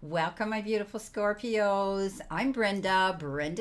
Welcome, my beautiful Scorpios. I'm Brenda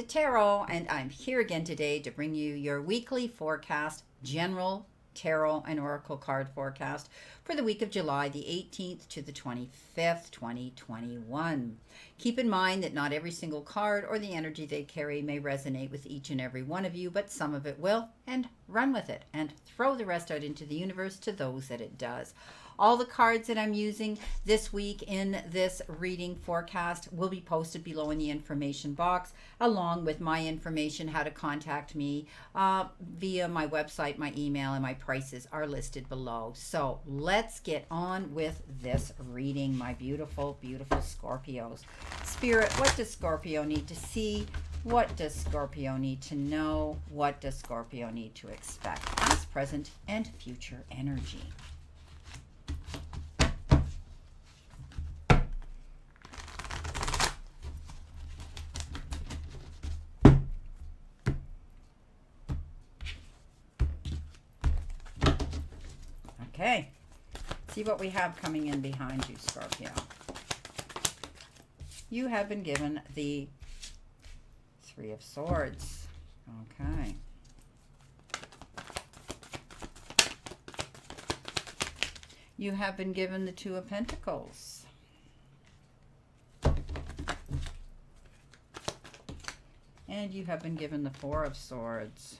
Tarot, and I'm here again today to bring you your weekly forecast, general tarot and oracle card forecast for the week of July the 18th to the 25th, 2021. Keep in mind that not every single card or the energy they carry may resonate with each and every one of you, but some of it will, and run with it and throw the rest out into the universe to those that it does. All the cards that I'm using this week in this reading forecast will be posted below in the information box, along with my information, how to contact me via my website, my email, and my prices are listed below. So let's get on with this reading, my beautiful, beautiful Scorpios. Spirit, what does Scorpio need to see? What does Scorpio need to know? What does Scorpio need to expect? Past, present, and future energy. Okay, see what we have coming in behind you, Scorpio. You have been given the Three of Swords. Okay. You have been given the Two of Pentacles. And you have been given the Four of Swords.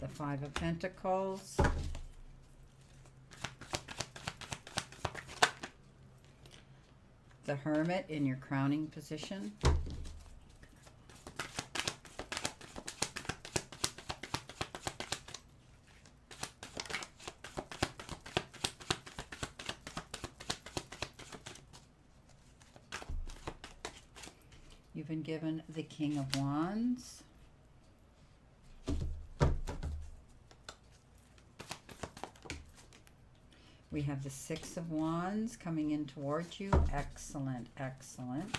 The Five of Pentacles, the Hermit in your crowning position, you've been given the King of Wands, we have the Six of Wands coming in towards you. Excellent, excellent.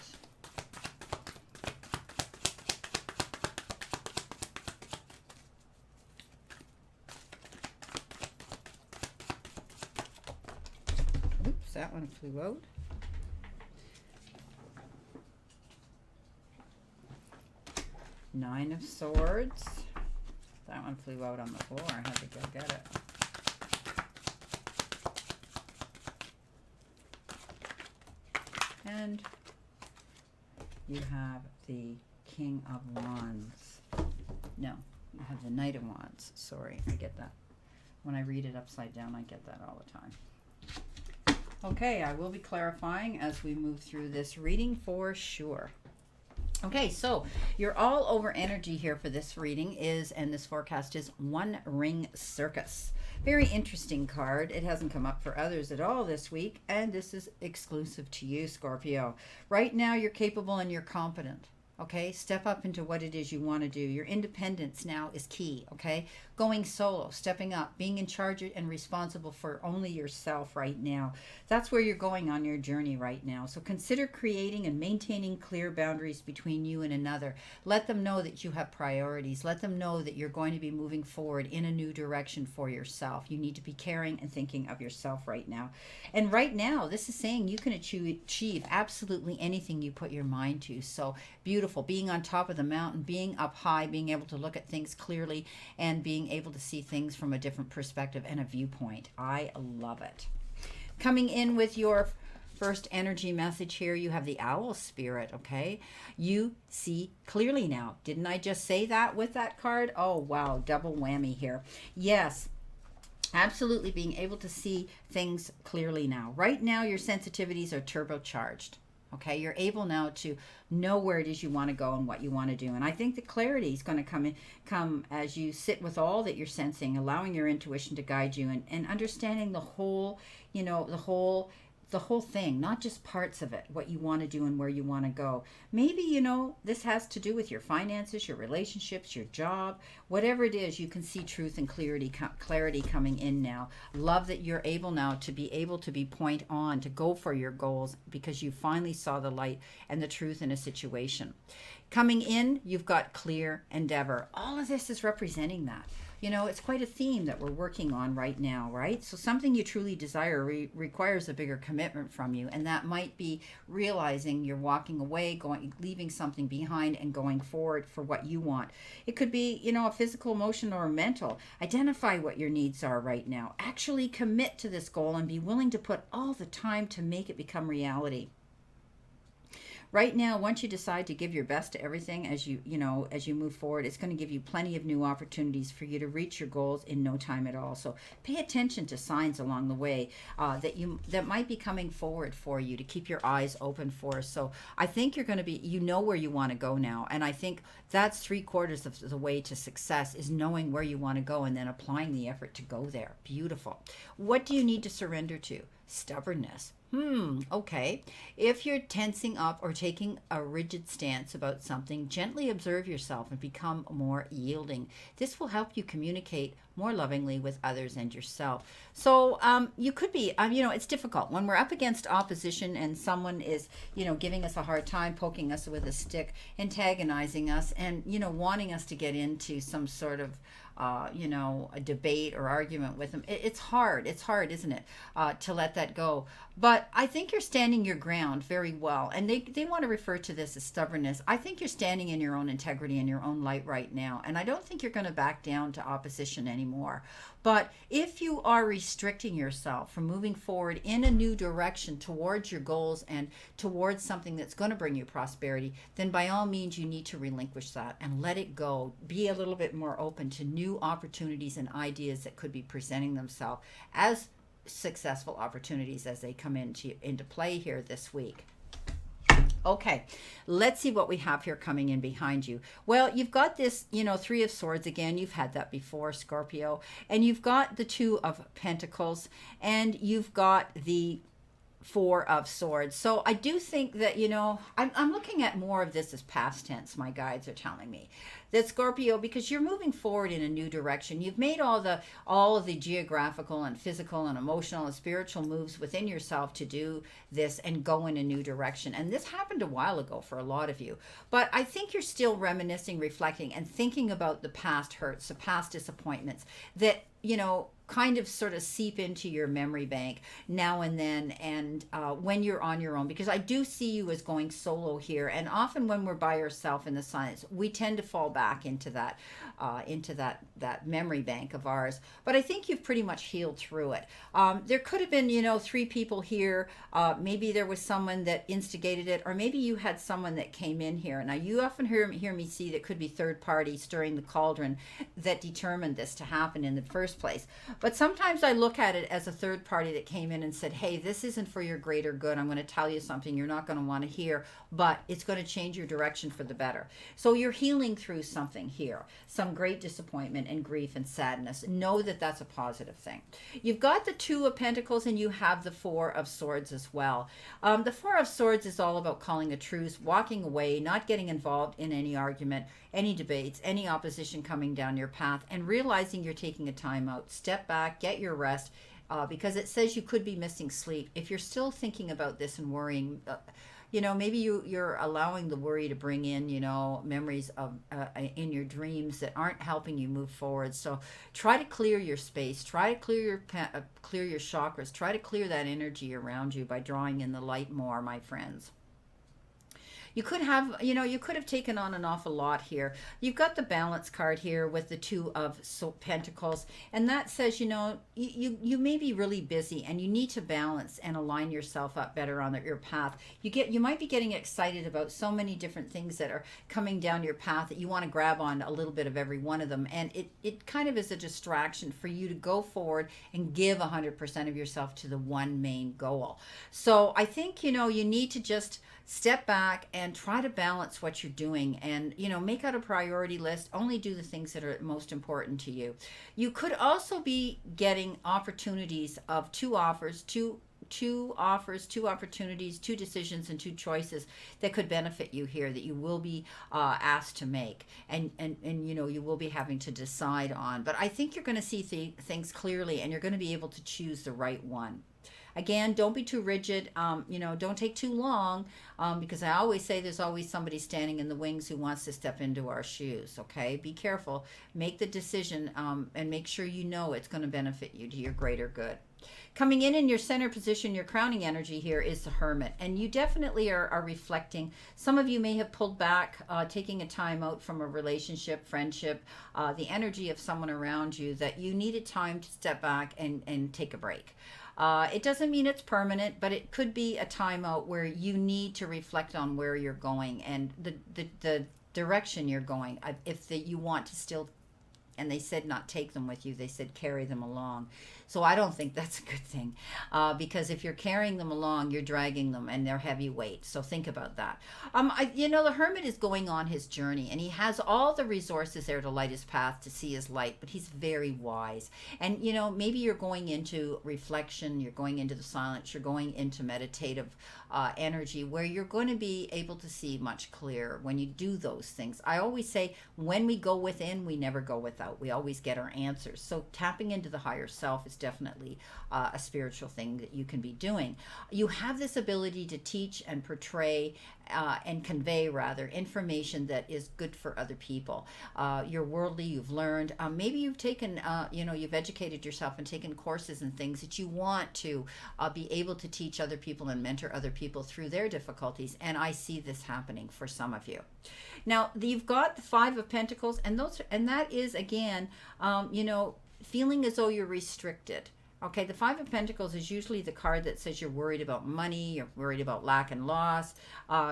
Oops, that one flew out. Nine of Swords. That one flew out on the floor. I had to go get it. And you have the King of Wands. No, you have the Knight of Wands. Sorry, I get that. When I read it upside down, I get that all the time. Okay, I will be clarifying as we move through this reading for sure. Okay, so your all over energy here for this reading is, and this forecast is One Ring Circus. Very interesting card. It hasn't come up for others at all this week, and this is exclusive to you, Scorpio. Right now, you're capable and you're competent. Okay, step up into what it is you want to do. Your independence now is key. Okay, going solo, stepping up, being in charge and responsible for only yourself right now. That's where you're going on your journey right now. So consider creating and maintaining clear boundaries between you and another. Let them know that you have priorities. Let them know that you're going to be moving forward in a new direction for yourself. You need to be caring and thinking of yourself right now. And right now, this is saying you can achieve absolutely anything you put your mind to. So beautiful. Being on top of the mountain, being up high, being able to look at things clearly, and being able to see things from a different perspective and a viewpoint. I love it. Coming in with your first energy message here, you have the Owl Spirit, okay? You see clearly now. Didn't I just say that with that card? Oh, wow, double whammy here. Yes. Absolutely being able to see things clearly now. Right now, your sensitivities are turbocharged. Okay, you're able now to know where it is you want to go and what you want to do. And I think the clarity is going to come as you sit with all that you're sensing, allowing your intuition to guide you, and understanding the whole, the whole thing, not just parts of it, what you want to do and where you want to go. Maybe, this has to do with your finances, your relationships, your job, whatever it is, you can see truth and clarity coming in now. Love that you're able now to be point on, to go for your goals because you finally saw the light and the truth in a situation. Coming in, you've got clear endeavor. All of this is representing that. You know, it's quite a theme that we're working on right now, right? So something you truly desire requires a bigger commitment from you, and that might be realizing you're walking away, going, leaving something behind, and going forward for what you want. It could be, you know, a physical, emotional, or mental. Identify what your needs are right now. Actually commit to this goal and be willing to put all the time to make it become reality. Right now, once you decide to give your best to everything as as you move forward, it's going to give you plenty of new opportunities for you to reach your goals in no time at all. So pay attention to signs along the way that might be coming forward for you to keep your eyes open for. So I think you're going to be, you know, where you want to go now. And I think that's 3/4 of the way to success, is knowing where you want to go and then applying the effort to go there. Beautiful. What do you need to surrender to? Stubbornness. Okay. If you're tensing up or taking a rigid stance about something, gently observe yourself and become more yielding. This will help you communicate more lovingly with others and yourself. So you could be, it's difficult when we're up against opposition and someone is, giving us a hard time, poking us with a stick, antagonizing us, and, wanting us to get into some sort of a debate or argument with them. It's hard. It's hard, isn't it, to let that go? But I think you're standing your ground very well. And they want to refer to this as stubbornness. I think you're standing in your own integrity and your own light right now. And I don't think you're going to back down to opposition anymore. But if you are restricting yourself from moving forward in a new direction towards your goals and towards something that's going to bring you prosperity, then by all means you need to relinquish that and let it go. Be a little bit more open to new opportunities and ideas that could be presenting themselves as successful opportunities as they come into play here this week. Okay, let's see what we have here coming in behind you. Well, you've got this, 3 of Swords again. You've had that before, Scorpio. And you've got the 2 of Pentacles. And you've got the 4 of Swords. So I do think that, I'm looking at more of this as past tense, my guides are telling me. That Scorpio, because you're moving forward in a new direction. You've made all of the geographical and physical and emotional and spiritual moves within yourself to do this and go in a new direction. And this happened a while ago for a lot of you. But I think you're still reminiscing, reflecting, and thinking about the past hurts, the past disappointments that, kind of sort of seep into your memory bank now and then, and when you're on your own, because I do see you as going solo here, and often when we're by ourselves in the silence, we tend to fall back into that memory bank of ours. But I think you've pretty much healed through it. There could have been 3 people here. Maybe there was someone that instigated it, or maybe you had someone that came in here. Now you often hear me see that could be third party stirring the cauldron that determined this to happen in the first place. But sometimes I look at it as a third party that came in and said, hey, this isn't for your greater good. I'm going to tell you something you're not going to want to hear, but it's going to change your direction for the better. So you're healing through something here, some great disappointment and grief and sadness. Know that that's a positive thing. You've got the 2 of Pentacles and you have the 4 of Swords as well. The 4 of Swords is all about calling a truce, walking away, not getting involved in any argument, any debates, any opposition coming down your path, and realizing you're taking a time out. Step back, get your rest, because it says you could be missing sleep. If you're still thinking about this and worrying, maybe you're allowing the worry to bring in, memories of in your dreams that aren't helping you move forward. So try to clear your space, try to clear your chakras, try to clear that energy around you by drawing in the light more, my friends. You could have, you could have taken on an awful lot here. You've got the Balance card here with the 2 of Pentacles. And that says, you may be really busy and you need to balance and align yourself up better on your path. You might be getting excited about so many different things that are coming down your path that you want to grab on a little bit of every one of them. And it kind of is a distraction for you to go forward and give 100% of yourself to the one main goal. So I think, you need to just step back and try to balance what you're doing, and make out a priority list. Only do the things that are most important to you. You could also be getting opportunities of 2 offers, two opportunities, 2 decisions, and 2 choices that could benefit you here, that you will be asked to make, and you will be having to decide on. But I think you're going to see things clearly, and you're going to be able to choose the right one. Again, don't be too rigid. Don't take too long, because I always say there's always somebody standing in the wings who wants to step into our shoes. Okay, be careful. Make the decision, and make sure you know it's going to benefit you to your greater good. Coming in your center position, your crowning energy here is the Hermit. And you definitely are reflecting. Some of you may have pulled back, taking a time out from a relationship, friendship, the energy of someone around you, that you needed time to step back and take a break. It doesn't mean it's permanent, but it could be a time out where you need to reflect on where you're going and the direction you're going. If you want to still, and they said not take them with you, they said carry them along. So I don't think that's a good thing, because if you're carrying them along, you're dragging them and they're heavy weight. So think about that. The Hermit is going on his journey, and he has all the resources there to light his path, to see his light, but he's very wise. And, maybe you're going into reflection, you're going into the silence, you're going into meditative energy, where you're going to be able to see much clearer when you do those things. I always say, when we go within, we never go without. We always get our answers. So tapping into the higher self is definitely a spiritual thing that you can be doing. You have this ability to teach and portray and convey, rather, information that is good for other people. You're worldly, you've learned. Maybe you've taken, you've educated yourself and taken courses and things that you want to be able to teach other people and mentor other people through their difficulties. And I see this happening for some of you. Now, you've got the Five of Pentacles, and that is, again, feeling as though you're restricted. Okay, the Five of Pentacles is usually the card that says you're worried about money, you're worried about lack and loss,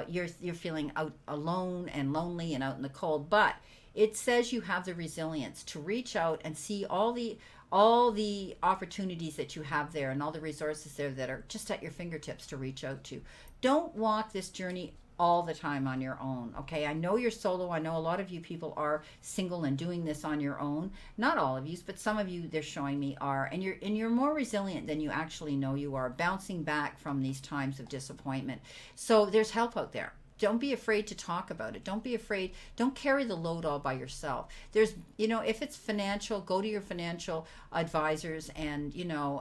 you're feeling out alone and lonely and out in the cold. But it says you have the resilience to reach out and see all the opportunities that you have there, and all the resources there that are just at your fingertips to reach out to. Don't walk this journey all the time on your own. Okay, I know you're solo. I know a lot of you people are single and doing this on your own. Not all of you, but some of you, they're showing me, are, and you're more resilient than you actually know you are, bouncing back from these times of disappointment. So there's help out there. Don't be afraid to talk about it. Don't be afraid. Don't carry the load all by yourself. There's, if it's financial, go to your financial advisors and,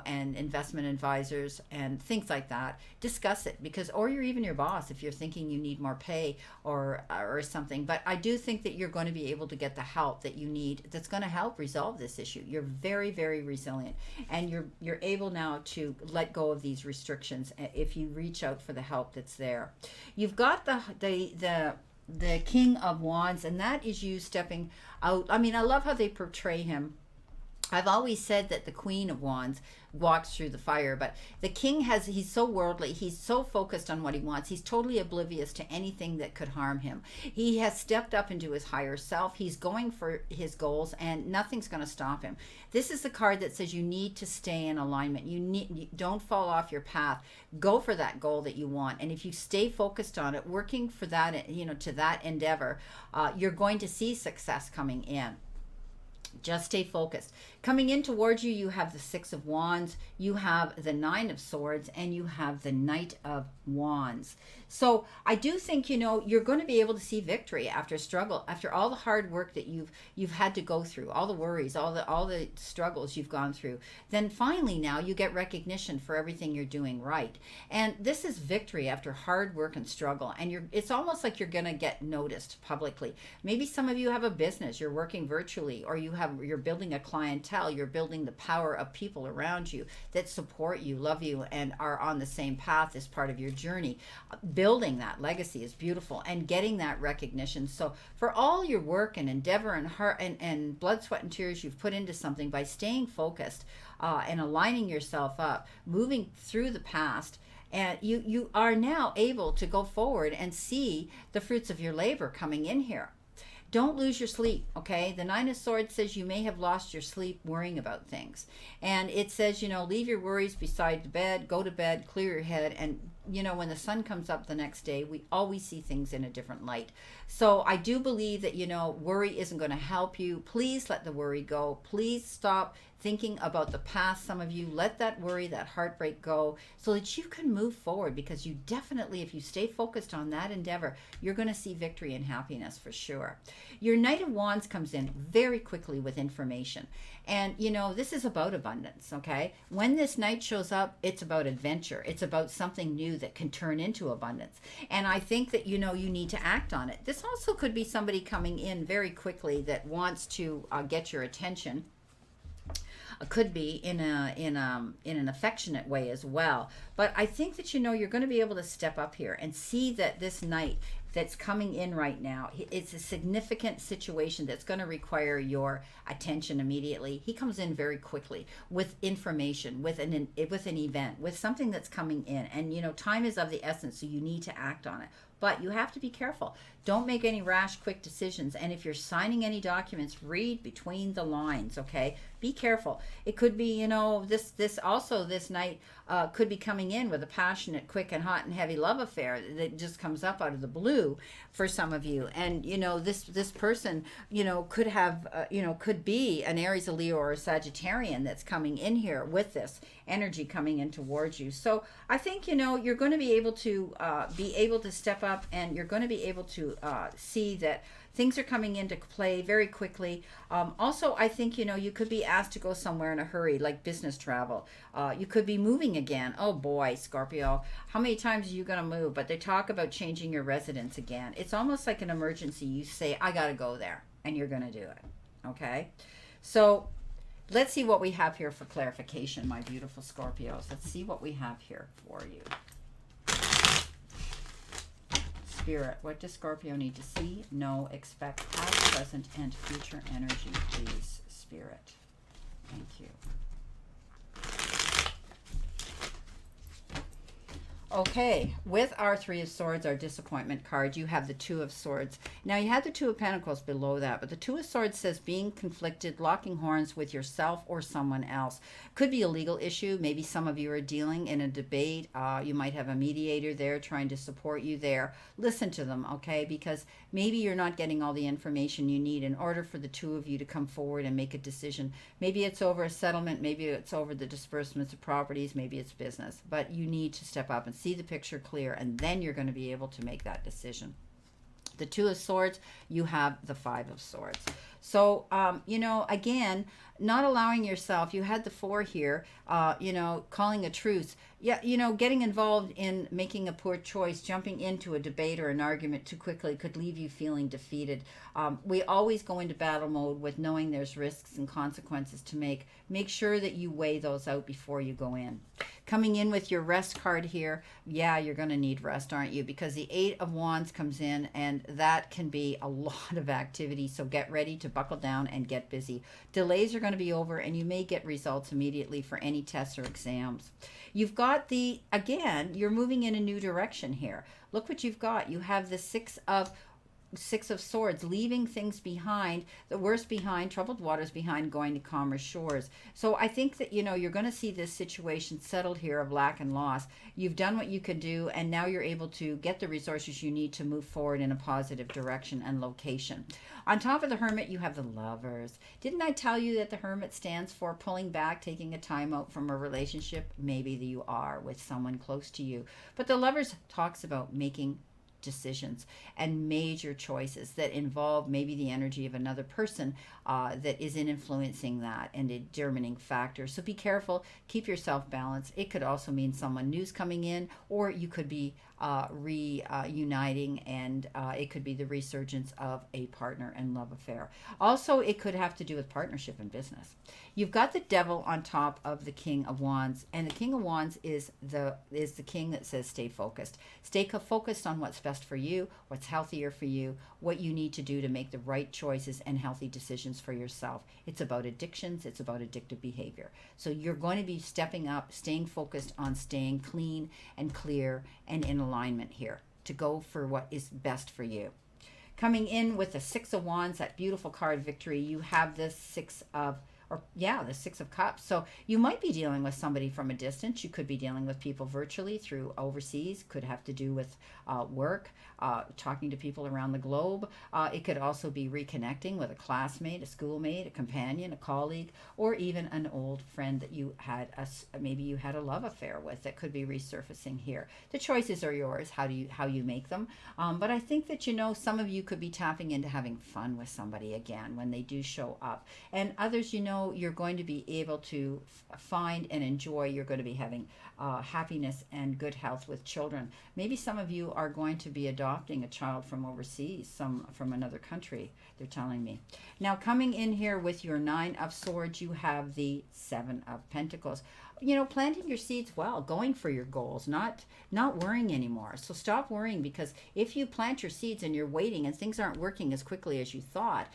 and investment advisors and things like that. Discuss it, or you're even your boss if you're thinking you need more pay or something. But I do think that you're going to be able to get the help that you need that's going to help resolve this issue. You're very, very resilient, and you're able now to let go of these restrictions if you reach out for the help that's there. You've got the King of Wands, and that is you stepping out. I mean, I love how they portray him. I've always said that the Queen of Wands walks through the fire, but the king he's so worldly, he's so focused on what he wants, he's totally oblivious to anything that could harm him. He has stepped up into his higher self, he's going for his goals, and nothing's going to stop him. This is the card that says you need to stay in alignment. You don't fall off your path. Go for that goal that you want, and if you stay focused on it, working for that, to that endeavor, you're going to see success coming in. Just stay focused. Coming in towards you, you have the Six of Wands, you have the Nine of Swords, and you have the Knight of Wands. So I do think, you're going to be able to see victory after struggle, after all the hard work that you've had to go through, all the worries, all the struggles you've gone through. Then finally now you get recognition for everything you're doing right. And this is victory after hard work and struggle. And it's almost like you're going to get noticed publicly. Maybe some of you have a business, you're working virtually, or you're building a clientele, you're building the power of people around you that support you, love you, and are on the same path as part of your journey. Building that legacy is beautiful, and getting that recognition. So for all your work and endeavor and heart and blood, sweat, and tears you've put into something, by staying focused and aligning yourself up, moving through the past, and you are now able to go forward and see the fruits of your labor coming in here. Don't lose your sleep, okay? The Nine of Swords says you may have lost your sleep worrying about things. And it says, leave your worries beside the bed, go to bed, clear your head, and you know, when the sun comes up the next day, we always see things in a different light. So I do believe that, you know, worry isn't going to help you. Please let the worry go. Please stop thinking about the past. Some of you, let that worry, that heartbreak go so that you can move forward, because you definitely, if you stay focused on that endeavor, you're going to see victory and happiness for sure. Your Knight of Wands comes in very quickly with information. And, you know, this is about abundance, okay? When this Knight shows up, it's about adventure. It's about something new that can turn into abundance. And I think that, you know, you need to act on it. This also could be somebody coming in very quickly that wants to get your attention. Could be in an affectionate way as well. But I think that, you know, you're going to be able to step up here and see that this Knight that's coming in right now, it's a significant situation that's going to require your attention immediately. He comes in very quickly with information, with an event, with something that's coming in. And, you know, time is of the essence, so you need to act on it. But you have to be careful. Don't make any rash, quick decisions. And if you're signing any documents, read between the lines, okay? Be careful. It could be, you know, this Knight could be coming in with a passionate, quick and hot and heavy love affair that just comes up out of the blue for some of you. And, you know, this person, you know, could have, could be an Aries, a Leo, or a Sagittarian that's coming in here with this energy coming in towards you. So I think, you know, you're going to be able to step up, and you're going to be able to see that things are coming into play very quickly. Also, I think, you know, you could be asked to go somewhere in a hurry, like business travel. You could be moving again. Oh boy, Scorpio, how many times are you going to move? But they talk about changing your residence again. It's almost like an emergency. You say, I got to go there, and you're going to do it. Okay? So let's see what we have here for clarification, my beautiful Scorpios. Let's see what we have here for you. Spirit, what does Scorpio need to see, know, expect, past, present, and future energy, please, Spirit? Thank you. Okay, with our Three of Swords, our disappointment card, you have the Two of Swords. Now, you had the Two of Pentacles below that, but the Two of Swords says being conflicted, locking horns with yourself or someone else. Could be a legal issue. Maybe some of you are dealing in a debate. You might have a mediator there trying to support you there. Listen to them, okay? Because maybe you're not getting all the information you need in order for the two of you to come forward and make a decision. Maybe it's over a settlement. Maybe it's over the disbursements of properties. Maybe it's business. But you need to step up and see the picture clear, and then you're going to be able to make that decision. The Two of Swords, you have the Five of Swords. So, you know, again, not allowing yourself, you had the Four here, you know, calling a truce. Yeah, you know, getting involved in making a poor choice, jumping into a debate or an argument too quickly could leave you feeling defeated. We always go into battle mode with knowing there's risks and consequences to make. Make sure that you weigh those out before you go in. Coming in with your rest card here, yeah, you're going to need rest, aren't you? Because the Eight of Wands comes in, and that can be a lot of activity. So get ready to buckle down and get busy. Delays are going to be over, and you may get results immediately for any tests or exams. You've got again, you're moving in a new direction here. Look what you've got. You have the Six of Swords, leaving things behind, the worst behind, troubled waters behind, going to calmer shores. So I think that, you know, you're going to see this situation settled here of lack and loss. You've done what you could do, and now you're able to get the resources you need to move forward in a positive direction and location. On top of the Hermit, you have the Lovers. Didn't I tell you that the Hermit stands for pulling back, taking a time out from a relationship? Maybe you are with someone close to you. But the Lovers talks about making decisions and major choices that involve maybe the energy of another person that is influencing that and a determining factor. So be careful, keep yourself balanced. It could also mean someone new's coming in, or you could be reuniting, and it could be the resurgence of a partner and love affair. Also, it could have to do with partnership and business. You've got the Devil on top of the King of Wands, and the King of Wands is the king that says stay focused. Stay focused on what's best for you, what's healthier for you, what you need to do to make the right choices and healthy decisions for yourself. It's about addictions. It's about addictive behavior. So you're going to be stepping up, staying focused on staying clean and clear and in alignment here to go for what is best for you. Coming in with the Six of Wands, that beautiful card, Victory, you have this Six of or yeah, the Six of Cups. So you might be dealing with somebody from a distance. You could be dealing with people virtually through overseas. Could have to do with work, talking to people around the globe. It could also be reconnecting with a classmate, a schoolmate, a companion, a colleague, or even an old friend that you had maybe you had a love affair with that could be resurfacing here. The choices are yours. How you make them? But I think that some of you could be tapping into having fun with somebody again when they do show up, and others you're going to be able to find and enjoy. You're going to be having happiness and good health with children. Maybe some of you are going to be adopting a child from overseas, some from another country, they're telling me. Now, coming in here with your Nine of Swords, you have the Seven of Pentacles. Planting your seeds well, going for your goals, not worrying anymore. So stop worrying, because if you plant your seeds and you're waiting and things aren't working as quickly as you thought,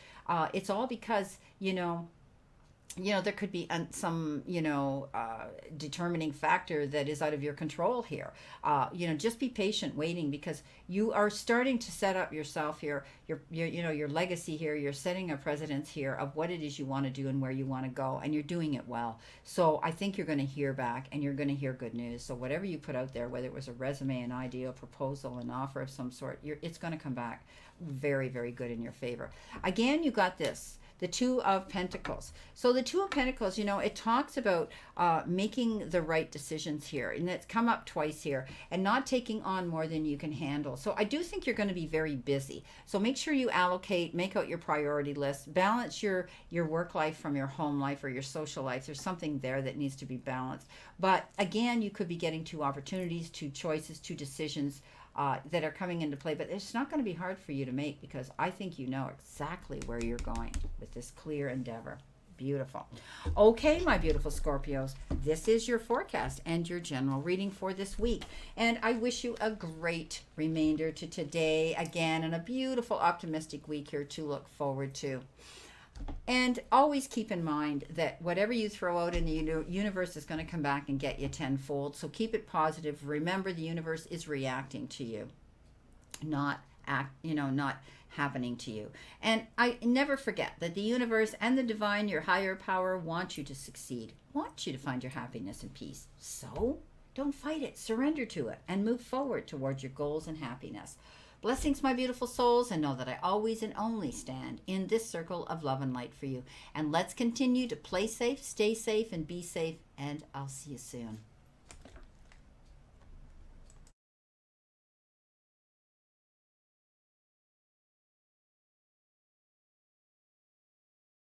it's all because, there could be some, determining factor that is out of your control here. Just be patient waiting, because you are starting to set up yourself here, your legacy here. You're setting a precedence here of what it is you want to do and where you want to go, and you're doing it well. So I think you're going to hear back, and you're going to hear good news. So whatever you put out there, whether it was a resume, an idea, a proposal, an offer of some sort, it's going to come back very, very good in your favor. Again, you got this. The Two of Pentacles. So the Two of Pentacles, it talks about making the right decisions here. And it's come up twice here. And not taking on more than you can handle. So I do think you're going to be very busy. So make sure you allocate, make out your priority list, balance your work life from your home life or your social life. There's something there that needs to be balanced. But again, you could be getting two opportunities, two choices, two decisions that are coming into play, but it's not going to be hard for you to make, because I think you know exactly where you're going with this clear endeavor. Beautiful. Okay, my beautiful Scorpios, this is your forecast and your general reading for this week. And I wish you a great remainder to today again, and a beautiful optimistic week here to look forward to. And always keep in mind that whatever you throw out in the universe is going to come back and get you tenfold. So keep it positive. Remember, the universe is reacting to you, not happening to you. And I never forget that the universe and the divine, your higher power, want you to succeed, want you to find your happiness and peace. So don't fight it, surrender to it, and move forward towards your goals and happiness. Blessings, my beautiful souls, and know that I always and only stand in this circle of love and light for you. And let's continue to play safe, stay safe, and be safe, and I'll see you soon.